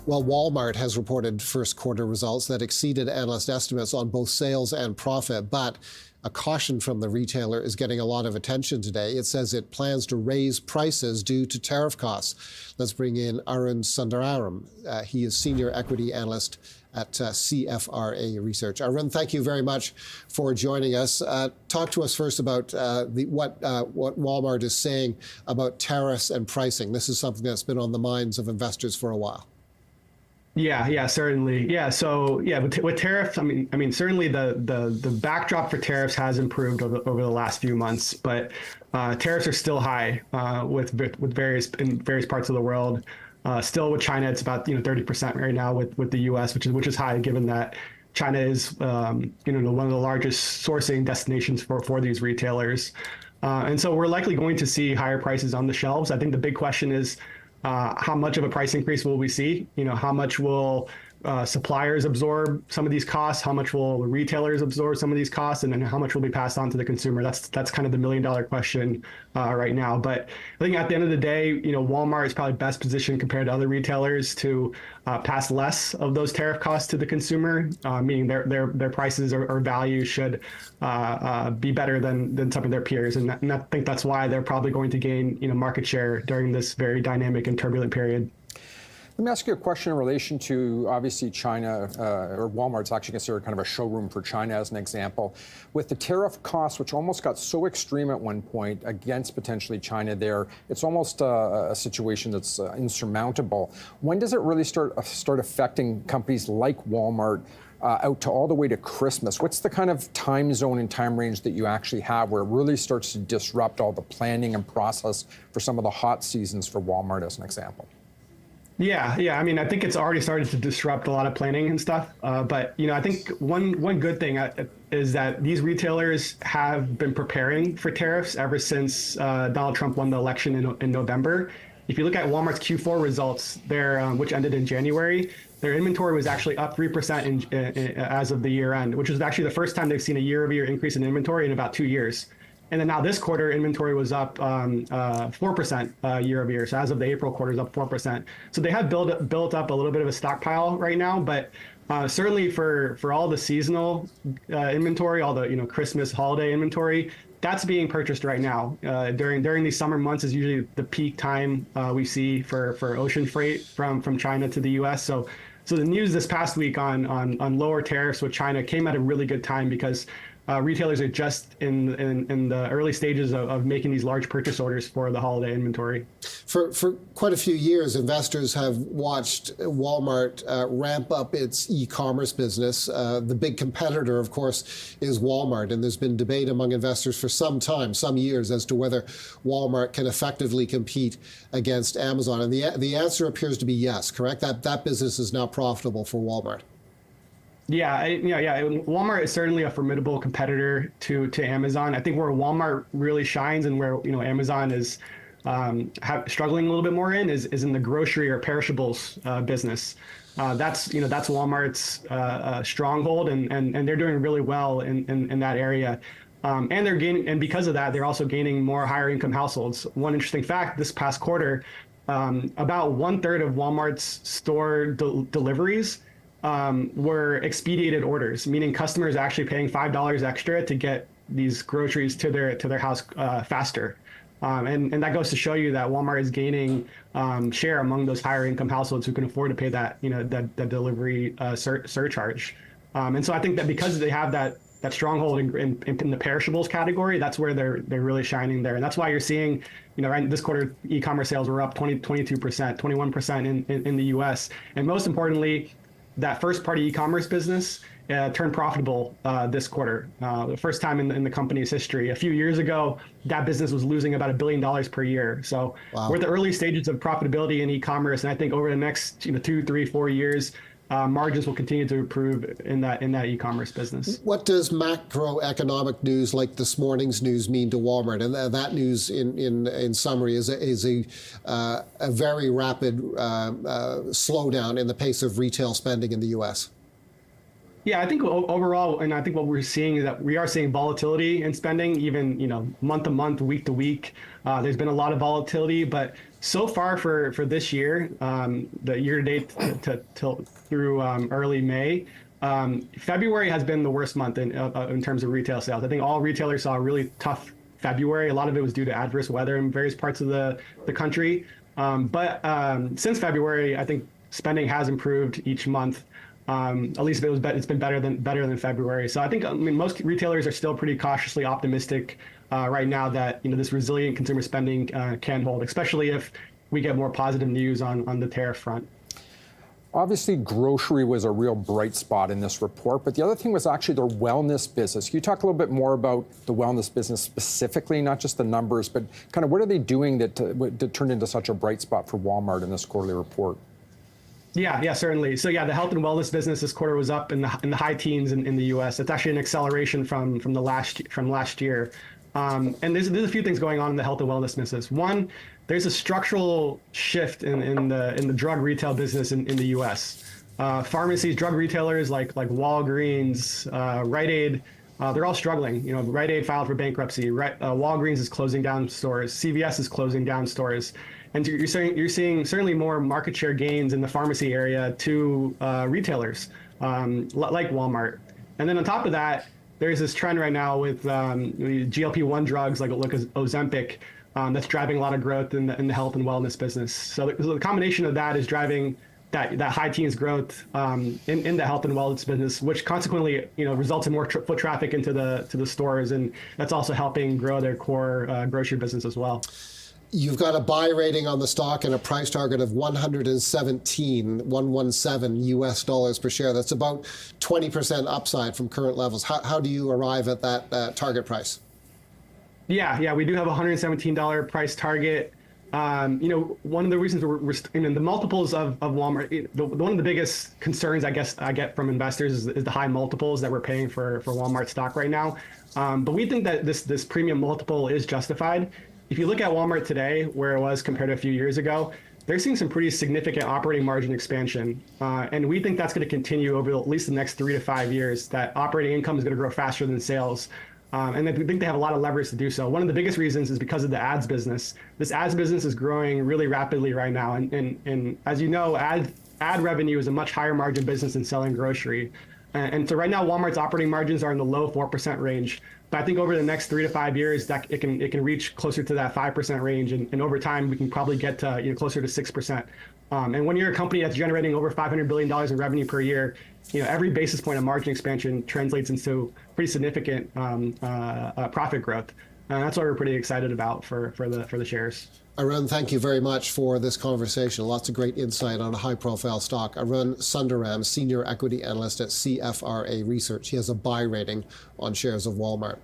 Well, Walmart has reported first quarter results that exceeded analyst estimates on both sales and profit, but a caution from the retailer is getting a lot of attention today. It says it plans to raise prices due to tariff costs. Let's bring in Arun Sundaram. He is senior equity analyst at CFRA Research. Arun, thank you very much for joining us. Talk to us first about what Walmart is saying about tariffs and pricing. This is something that's been on the minds of investors for a while. Yeah, certainly. Yeah, so yeah, with tariffs, I mean, certainly the backdrop for tariffs has improved over the last few months, but tariffs are still high with various parts of the world. Still with China, it's about 30% right now with the U.S., which is high given that China is one of the largest sourcing destinations for these retailers, and so we're likely going to see higher prices on the shelves. I think the big question is, how much of a price increase will we see? How much will suppliers absorb some of these costs? How much will retailers absorb some of these costs? And then how much will be passed on to the consumer? That's kind of the million-dollar question right now. But I think at the end of the day, Walmart is probably best positioned compared to other retailers to pass less of those tariff costs to the consumer, meaning their prices or value should be better than some of their peers. And I think that's why they're probably going to gain market share during this very dynamic and turbulent period. Let me ask you a question in relation to, obviously, China, or Walmart's actually considered kind of a showroom for China as an example. With the tariff costs, which almost got so extreme at one point against potentially China there, it's almost a situation that's insurmountable. When does it really start affecting companies like Walmart out to all the way to Christmas? What's the kind of time zone and time range that you actually have where it really starts to disrupt all the planning and process for some of the hot seasons for Walmart as an example? Yeah. I mean, I think it's already started to disrupt a lot of planning and stuff. But I think one good thing is that these retailers have been preparing for tariffs ever since Donald Trump won the election in November. If you look at Walmart's Q4 results, which ended in January, their inventory was actually up 3% as of the year end, which was actually the first time they've seen a year-over-year increase in inventory in about 2 years. And then now this quarter, inventory was up 4% year over year. So as of the April quarter, is up 4%. So they have built up a little bit of a stockpile right now, but certainly for all the seasonal inventory, all the Christmas holiday inventory, that's being purchased right now. During these summer months is usually the peak time we see for ocean freight from China to the U.S. So the news this past week on lower tariffs with China came at a really good time because retailers are just in the early stages of making these large purchase orders for the holiday inventory. For quite a few years, investors have watched Walmart ramp up its e-commerce business. The big competitor, of course, is Walmart. And there's been debate among investors for some time, some years, as to whether Walmart can effectively compete against Amazon. And the answer appears to be yes, correct? That business is now profitable for Walmart. Yeah. Walmart is certainly a formidable competitor to Amazon. I think where Walmart really shines and where Amazon is struggling a little bit more is in the grocery or perishables business. That's Walmart's stronghold, and they're doing really well in that area. And because of that, they're also gaining more higher income households. One interesting fact: this past quarter, about 1/3 of Walmart's store deliveries were expedited orders, meaning customers actually paying $5 extra to get these groceries to their house faster. And that goes to show you that Walmart is gaining share among those higher income households who can afford to pay that that delivery surcharge. And so I think that because they have that stronghold in the perishables category, that's where they're really shining there. And that's why you're seeing, right, this quarter e-commerce sales were up 22%, 21% in the US. And most importantly, that first-party e-commerce business turned profitable this quarter, the first time in the company's history. A few years ago, that business was losing about $1 billion per year. So We're at the early stages of profitability in e-commerce, and I think over the next 2, 3, 4 years, margins will continue to improve in that e-commerce business. What does macroeconomic news like this morning's news mean to Walmart? And that news, in summary, is a very rapid slowdown in the pace of retail spending in the U.S. Yeah, I think overall, and I think what we're seeing is that we are seeing volatility in spending, even month to month, week to week. There's been a lot of volatility, but So far for this year, the year to date through early May, February has been the worst month in terms of retail sales. I think all retailers saw a really tough February. A lot of it was due to adverse weather in various parts of the country. But since February, I think spending has improved each month. At least it's been better than February. So I think most retailers are still pretty cautiously optimistic right now that this resilient consumer spending can hold, especially if we get more positive news on the tariff front. Obviously, grocery was a real bright spot in this report, but the other thing was actually their wellness business. Can you talk a little bit more about the wellness business specifically, not just the numbers, but kind of what are they doing that turned into such a bright spot for Walmart in this quarterly report? Yeah, certainly. So yeah, the health and wellness business this quarter was up in the high teens in the U.S. It's actually an acceleration from last year. And there's a few things going on in the health and wellness business. One, there's a structural shift in the drug retail business in the U.S. Pharmacies, drug retailers like Walgreens, Rite Aid, they're all struggling. Rite Aid filed for bankruptcy. Walgreens is closing down stores. CVS is closing down stores. And you're seeing certainly more market share gains in the pharmacy area to retailers like Walmart. And then on top of that, there's this trend right now with GLP-1 drugs like Ozempic that's driving a lot of growth in the health and wellness business. So the combination of that is driving that high teens growth in the health and wellness business, which consequently results in more foot traffic into the stores, and that's also helping grow their core grocery business as well. You've got a buy rating on the stock and a price target of 117 US dollars per share. That's about 20% upside from current levels. How do you arrive at that target price? Yeah, we do have a $117 price target. One of the reasons the multiples of Walmart, one of the biggest concerns I get from investors is the high multiples that we're paying for Walmart stock right now. But we think that this premium multiple is justified. If you look at Walmart today, where it was compared to a few years ago, they're seeing some pretty significant operating margin expansion. And we think that's going to continue over at least the next 3 to 5 years, that operating income is going to grow faster than sales. And we think they have a lot of leverage to do so. One of the biggest reasons is because of the ads business. This ads business is growing really rapidly right now. And as you know, ad revenue is a much higher margin business than selling grocery. And so right now, Walmart's operating margins are in the low 4% range. But I think over the next 3 to 5 years, that it can reach closer to that 5% range, and over time we can probably get to closer to 6%. And when you're a company that's generating over $500 billion in revenue per year, every basis point of margin expansion translates into pretty significant profit growth. And that's what we're pretty excited about for the shares. Arun, thank you very much for this conversation. Lots of great insight on a high-profile stock. Arun Sundaram, Senior Equity Analyst at CFRA Research. He has a buy rating on shares of Walmart.